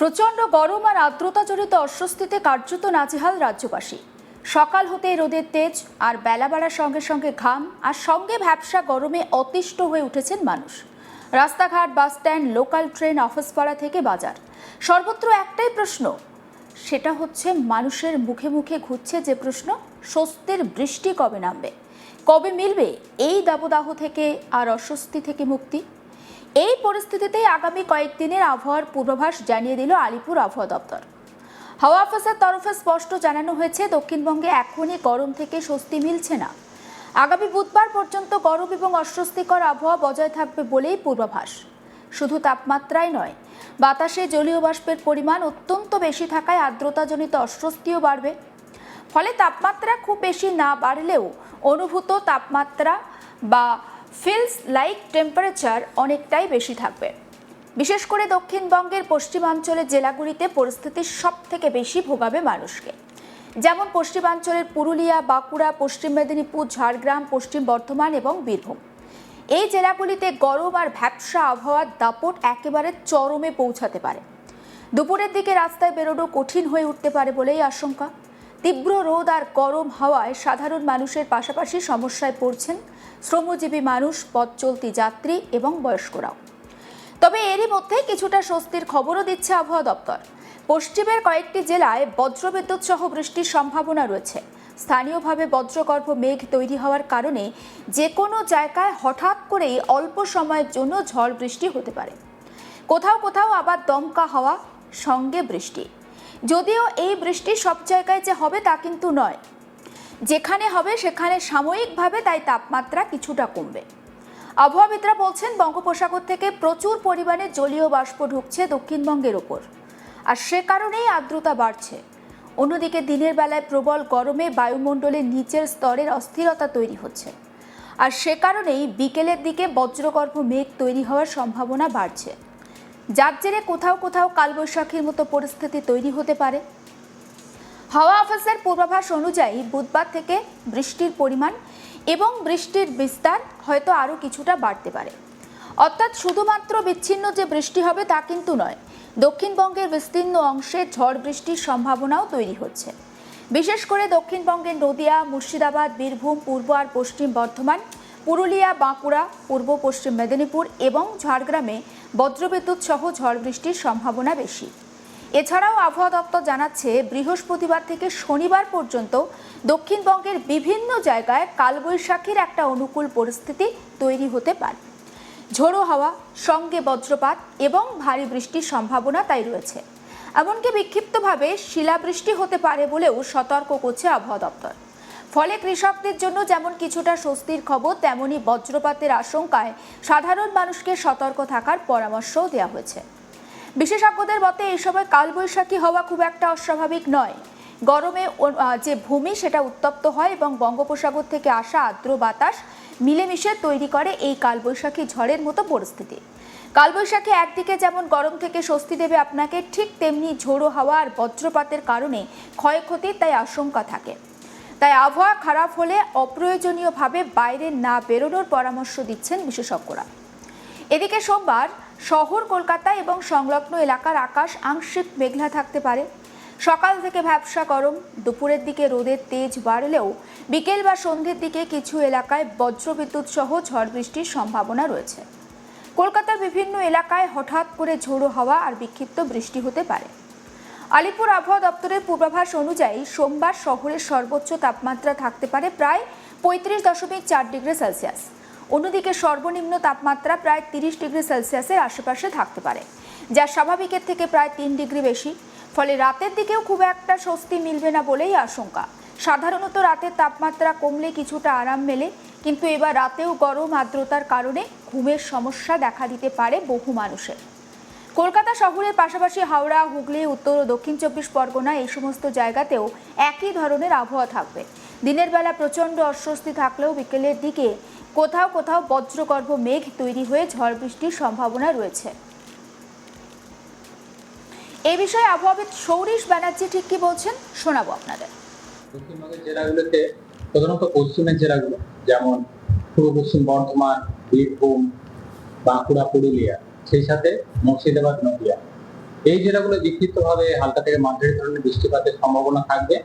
প্রচণ্ড গরম আর আর্দ্রতাজনিত অস্বস্তিতে কার্যত নাজেহাল রাজ্যবাসী। সকাল হতেই রোদের তেজ আর বেলা বাড়ার সঙ্গে সঙ্গে ঘাম আর সঙ্গে ভ্যাপসা গরমে অতিষ্ঠ হয়ে উঠেছেন মানুষ। রাস্তাঘাট, বাসস্ট্যান্ড, লোকাল ট্রেন, অফিস পাড়া থেকে বাজার, সর্বত্র একটাই প্রশ্ন, সেটা হচ্ছে মানুষের মুখে মুখে ঘুরছে যে প্রশ্ন, স্বস্তির বৃষ্টি কবে নামবে, কবে মিলবে এই দাবদাহ থেকে আর অস্বস্তি থেকে মুক্তি। এই পরিস্থিতিতেই আগামী কয়েকদিনের আবহাওয়ার পূর্বাভাস জানিয়ে দিল আলিপুর আবহাওয়া দপ্তর। হাওয়া অফিসের তরফে স্পষ্ট জানানো হয়েছে, দক্ষিণবঙ্গে এখনই গরম থেকে স্বস্তি মিলছে না। আগামী বুধবার পর্যন্ত গরম এবং অস্বস্তিকর আবহাওয়া বজায় থাকবে বলেই পূর্বাভাস। শুধু তাপমাত্রাই নয়, বাতাসে জলীয় বাষ্পের পরিমাণ অত্যন্ত বেশি থাকায় আর্দ্রতাজনিত অস্বস্তিও বাড়বে। ফলে তাপমাত্রা খুব বেশি না বাড়লেও অনুভূত তাপমাত্রা বা ফিলস লাইক টেম্পারেচার অনেকটাই বেশি থাকবে। বিশেষ করে দক্ষিণবঙ্গের পশ্চিমাঞ্চলের জেলাগুলিতে পরিস্থিতি সব থেকে বেশি ভোগাবে মানুষকে। যেমন পশ্চিমাঞ্চলের পুরুলিয়া, বাঁকুড়া, পশ্চিম মেদিনীপুর, ঝাড়গ্রাম, পশ্চিম বর্ধমান এবং বীরভূম। এই জেলাগুলিতে গরম আর ভ্যাপসা আবহাওয়ার দাপট একেবারে চরমে পৌঁছাতে পারে। দুপুরের দিকে রাস্তায় বেরোনো কঠিন হয়ে উঠতে পারে বলেই আশঙ্কা। তীব্র রোদ আর গরম হাওয়ায় সাধারণ মানুষের পাশাপাশি সমস্যায় পড়ছেন শ্রমজীবী মানুষ, পথ চলতি যাত্রী এবং বয়স্করাও। তবে এরই মধ্যে কিছুটা স্বস্তির খবরও দিচ্ছে আবহাওয়া দপ্তর। পশ্চিমের কয়েকটি জেলায় বজ্রবিদ্যুৎ সহ বৃষ্টির সম্ভাবনা রয়েছে। স্থানীয়ভাবে বজ্রগর্ভ মেঘ তৈরি হওয়ার কারণে যে কোনো জায়গায় হঠাৎ করেই অল্প সময়ের জন্য ঝড় বৃষ্টি হতে পারে। কোথাও কোথাও আবার দমকা হাওয়া সঙ্গে বৃষ্টি। যদিও এই বৃষ্টি সব জায়গায় যে হবে তা কিন্তু নয়, যেখানে হবে সেখানে সাময়িকভাবে তাই তাপমাত্রা কিছুটা কমবে। আবহাওয়াবিদরা বলছেন, বঙ্গোপসাগর থেকে প্রচুর পরিমাণে জলীয় বাষ্প ঢুকছে দক্ষিণবঙ্গের ওপর, আর সে কারণেই আর্দ্রতা বাড়ছে। অন্যদিকে দিনের বেলায় প্রবল গরমে বায়ুমণ্ডলের নিচের স্তরের অস্থিরতা তৈরি হচ্ছে, আর সে কারণেই বিকেলের দিকে বজ্রগর্ভ মেঘ তৈরি হওয়ার সম্ভাবনা বাড়ছে, যার জেরে কোথাও কোথাও কালবৈশাখীর মতো পরিস্থিতি তৈরি হতে পারে। হাওয়া অফিসের পূর্বাভাস অনুযায়ী বুধবার থেকে বৃষ্টির পরিমাণ এবং বৃষ্টির বিস্তার হয়তো আরও কিছুটা বাড়তে পারে। অর্থাৎ শুধুমাত্র বিচ্ছিন্ন যে বৃষ্টি হবে তা কিন্তু নয়, দক্ষিণবঙ্গের বিস্তীর্ণ অংশে ঝড় বৃষ্টির সম্ভাবনাও তৈরি হচ্ছে। বিশেষ করে দক্ষিণবঙ্গের নদিয়া, মুর্শিদাবাদ, বীরভূম, পূর্ব আর পশ্চিম বর্ধমান, পুরুলিয়া, বাঁকুড়া, পূর্ব পশ্চিম মেদিনীপুর এবং ঝাড়গ্রামে বজ্রবিদ্যুৎ সহ ঝড় বৃষ্টির সম্ভাবনা বেশি। এছাড়াও আবহাওয়া দপ্তর জানাচ্ছে, বৃহস্পতিবার থেকে শনিবার পর্যন্ত দক্ষিণবঙ্গের বিভিন্ন জায়গায় কালবৈশাখীর একটা অনুকূল পরিস্থিতি তৈরি হতে পারে। ঝোড়ো হাওয়া সঙ্গে বজ্রপাত এবং ভারী বৃষ্টির সম্ভাবনা তাই রয়েছে। এমনকি বিক্ষিপ্তভাবে শিলাবৃষ্টি হতে পারে বলেও সতর্ক করছে আবহাওয়া দপ্তর। ফলে কৃষকদের জন্য যেমন কিছুটা স্বস্তির খবর, তেমনি বজ্রপাতের আশঙ্কায় সাধারণ মানুষকে সতর্ক থাকার পরামর্শও দেওয়া হয়েছে। বিশেষজ্ঞদের মতে এই সময় কালবৈশাখী হওয়া খুব একটা অস্বাভাবিক নয়। গরমে যে ভূমি সেটা উত্তপ্ত হয় এবং বঙ্গোপসাগর থেকে আসা আর্দ্র বাতাস মিলেমিশে তৈরি করে এই কালবৈশাখী ঝড়ের মতো পরিস্থিতি। কালবৈশাখী একদিকে যেমন গরম থেকে স্বস্তি দেবে আপনাকে, ঠিক তেমনি ঝোড়ো হাওয়া আর বজ্রপাতের কারণে ক্ষয়ক্ষতির তাই আশঙ্কা থাকে। তাই আবহাওয়া খারাপ হলে অপ্রয়োজনীয়ভাবে বাইরে না বেরোনোর পরামর্শ দিচ্ছেন বিশেষজ্ঞরা। এদিকে সোমবার শহর কলকাতা এবং সংলগ্ন এলাকার আকাশ আংশিক মেঘলা থাকতে পারে। সকাল থেকে ভ্যাপসা গরম, দুপুরের দিকে রোদের তেজ বাড়লেও বিকেল বা সন্ধ্যের দিকে কিছু এলাকায় বজ্রবিদ্যুৎ সহ ঝড় বৃষ্টির সম্ভাবনা রয়েছে। কলকাতার বিভিন্ন এলাকায় হঠাৎ করে ঝোড়ো হাওয়া আর বিক্ষিপ্ত বৃষ্টি হতে পারে। আলিপুর আবহাওয়া দপ্তরের পূর্বাভাস অনুযায়ী সোমবার শহরের সর্বোচ্চ তাপমাত্রা থাকতে পারে প্রায় 35.4 ডিগ্রি সেলসিয়াস। অন্যদিকে সর্বনিম্ন তাপমাত্রা প্রায় 30 ডিগ্রি সেলসিয়াসের আশেপাশে থাকতে পারে, যা স্বাভাবিকের থেকে প্রায় 3 ডিগ্রি বেশি। ফলে রাতের দিকেও খুব একটা স্বস্তি মিলবে না বলেই আশঙ্কা। সাধারণত রাতের তাপমাত্রা কমলে কিছুটা আরাম মেলে, কিন্তু এবার রাতেও গরম আর্দ্রতার কারণে ঘুমের সমস্যা দেখা দিতে পারে বহু মানুষের। কলকাতা শহরের পাশাপাশি হাওড়া, হুগলি, উত্তর ও দক্ষিণ 24 পরগনা এই সমস্ত জায়গাতেও একই ধরনের আবহাওয়া থাকবে। দিনের বেলা প্রচণ্ড অস্বস্তি থাকলেও বিকেলের দিকে কোথাও কোথাও বজ্রগর্ভ মেঘ তৈরি হয়ে ঝড় বৃষ্টির সম্ভাবনা রয়েছে। এই বিষয়ে আবহাওয়াবিদ সৌরিশ ব্যানার্জি ঠিক কি বলছেন শোনাবো আপনাদের। দক্ষিণবঙ্গের জেলাগুলোতে প্রধানত পশ্চিমের জেলাগুলো যেমন পূর্ব পশ্চিম বর্ধমান, বীরভূম, বাঁকুড়া, পুরুলিয়া, সেই সাথে মুর্শিদাবাদ, নদিয়া, এই জেলাগুলো বিক্ষিপ্তভাবে হালকা থেকে মাঝারি ধরনের বৃষ্টিপাতের সম্ভাবনা থাকবে,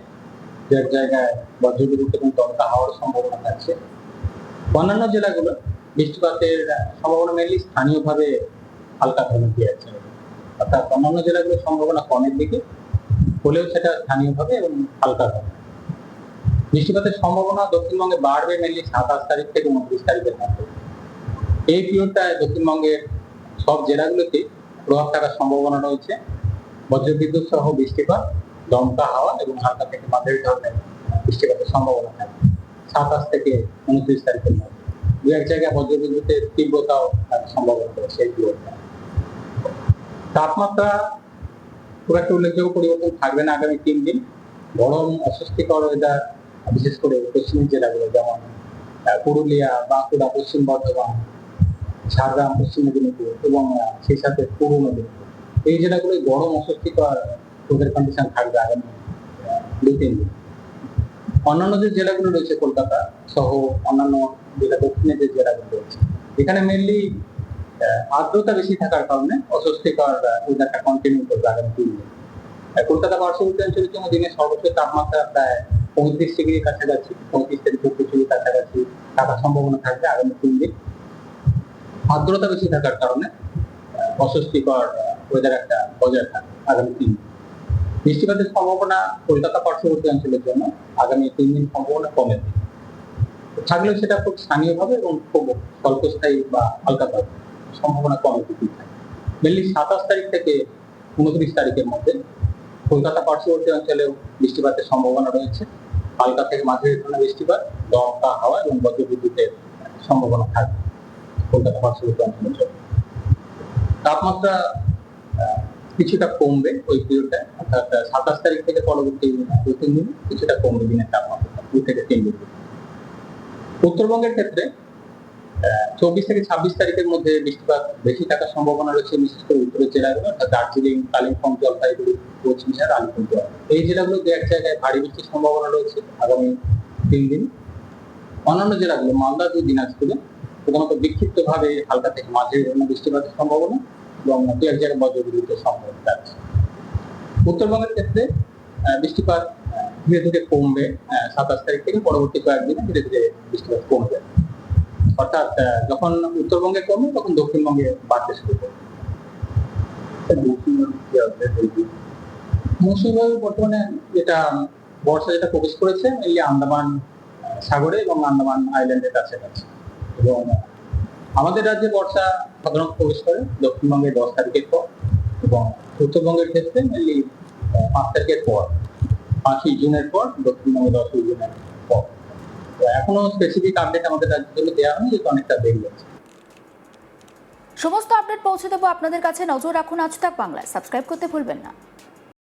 দু এক জায়গায় বজ্রবিদ্যুৎ এবং দমকা হাওয়ার সম্ভাবনা থাকছে। অন্যান্য জেলাগুলো বৃষ্টিপাতের সম্ভাবনা মেনলি স্থানীয়ভাবে হালকা ধরনের দিয়ে আছে, অর্থাৎ অন্যান্য জেলাগুলোর সম্ভাবনা কমের দিকে হলেও সেটা স্থানীয়ভাবে এবং হালকা হবে। বৃষ্টিপাতের সম্ভাবনা দক্ষিণবঙ্গে বাড়বে মেনলি 27 তারিখ থেকে 29 তারিখের মধ্যে। এই পিরিয়ডটায় দক্ষিণবঙ্গের সব জেলাগুলোতে প্রভাব থাকার সম্ভাবনা রয়েছে। বজ্রবিদ্যুৎ সহ বৃষ্টিপাত, দমকা হাওয়া এবং হালকা থেকে মাঝারি ধরনের বৃষ্টিপাতের সম্ভাবনা থাকবে 27 থেকে 29 তারিখের মধ্যে। দু এক জায়গায় বজ্রবিদ্যুতের তীব্রতাও থাকার সম্ভাবনা রয়েছে এই পিরিয়ডটা। তাপমাত্রা খুব একটা উল্লেখযোগ্য পরিবর্তন থাকবে না আগামী 3 দিন। গরম অস্বস্তিকর ওয়েদার, বিশেষ করে পশ্চিমের জেলাগুলো যেমন পুরুলিয়া, বাঁকুড়া, পশ্চিম বর্ধমান, ঝাড়গ্রাম, পশ্চিম মেদিনীপুর এবং সেই সাথে পূর্ব মেদিনীপুর, এই জেলাগুলোয় গরম অস্বস্তিকর ওয়েদার কন্ডিশন থাকবে আগামী 2-3 দিন। অন্যান্য যে জেলাগুলো রয়েছে কলকাতা সহ অন্যান্য জেলা, দক্ষিণের যে জেলাগুলো রয়েছে, এখানে মেনলি আর্দ্রতা বেশি থাকার কারণে অস্বস্তিকর ওয়েদারটা কন্টিনিউ করবে আগামী 3 দিন। কলকাতা পার্শ্ববর্তী অঞ্চলের জন্য দিনের সর্বোচ্চ তাপমাত্রা প্রায় 35 ডিগ্রির কাছাকাছি, 35 থেকে 34 ডিগ্রির কাছাকাছি থাকার সম্ভাবনা থাকবে আগামী 3 দিন। আর্দ্রতা বেশি থাকার কারণে অস্বস্তিকর ওয়েদার একটা বজায় থাকবে আগামী 3 দিন। বৃষ্টিপাতের সম্ভাবনা কলকাতা পার্শ্ববর্তী অঞ্চলের জন্য আগামী 3 দিন সম্ভাবনা কমে থাকলেও সেটা খুব স্থানীয়ভাবে এবং খুব স্বল্পস্থায়ী বা হালকাভাবে সম্ভাবনা কমে দিকেই থাকে। মেনলি 27 তারিখ থেকে 29 তারিখের মধ্যে কলকাতা পার্শ্ববর্তী অঞ্চলেও বৃষ্টিপাতের সম্ভাবনা রয়েছে। হালকা থেকে মাঝারি ধরনের বৃষ্টিপাত, দমকা হাওয়া এবং বজ্রবিদ্যুতের সম্ভাবনা থাকবে কলকাতা পার্শ্ববর্তী অঞ্চলের জন্য। তাপমাত্রা কিছুটা কমবে ওই পিরিয়ডে, অর্থাৎ 27 তারিখ থেকে পরবর্তী 2-3 দিন কিছুটা কমবে দিনের তাপমাত্রা 2 থেকে 3 ডিগ্রি। উত্তরবঙ্গের ক্ষেত্রে 24 থেকে 26 তারিখের মধ্যে বৃষ্টিপাত বেশি থাকার সম্ভাবনা রয়েছে, বিশেষ করে উত্তরের জেলাগুলো অর্থাৎ দার্জিলিং, কালিম্পং, জলপাইগুড়ি, কোচবিহার, আলিপুরদুয়ার, এই জেলাগুলো দু এক জায়গায় ভারী বৃষ্টির সম্ভাবনা রয়েছে আগামী 3 দিন। অন্যান্য জেলাগুলো মালদা, দিনাজপুরে প্রধানত বিক্ষিপ্তভাবে হালকা থেকে মাঝারি ধরনের বৃষ্টিপাতের সম্ভাবনা এবং দু এক জায়গায় বজ্রবিদ্যুতের সম্ভাবনা আছে। উত্তরবঙ্গের ক্ষেত্রে বৃষ্টিপাত ধীরে ধীরে কমবে 27 তারিখ থেকে পরবর্তী কয়েকদিনে ধীরে ধীরে বৃষ্টিপাত কমবে, অর্থাৎ যখন উত্তরবঙ্গে কমবে তখন দক্ষিণবঙ্গে বাড়তে শুরু করবে। মৌসুমী বায়ু বর্তমানে যেটা বর্ষা যেটা প্রবেশ করেছে এই আন্দামান সাগরে এবং আন্দামান আইল্যান্ডের কাছাকাছি, এবং আমাদের রাজ্যে বর্ষা সাধারণত প্রবেশ করে দক্ষিণবঙ্গে 10 তারিখের পর এবং উত্তরবঙ্গের ক্ষেত্রে মেনলি 5 তারিখের পর, 5ই জুনের পর, দক্ষিণবঙ্গে 10ই জুনের পর। এখনো স্পেসিফিক আপডেট আমাদের রাজ্যের জন্য দেওয়া হয়নি, যেহেতু অনেকটা দেরি আছে। সমস্ত আপডেট পৌঁছে দেবো আপনাদের কাছে। নজর রাখুন আজ তাক বাংলায়, সাবস্ক্রাইব করতে ভুলবেন না।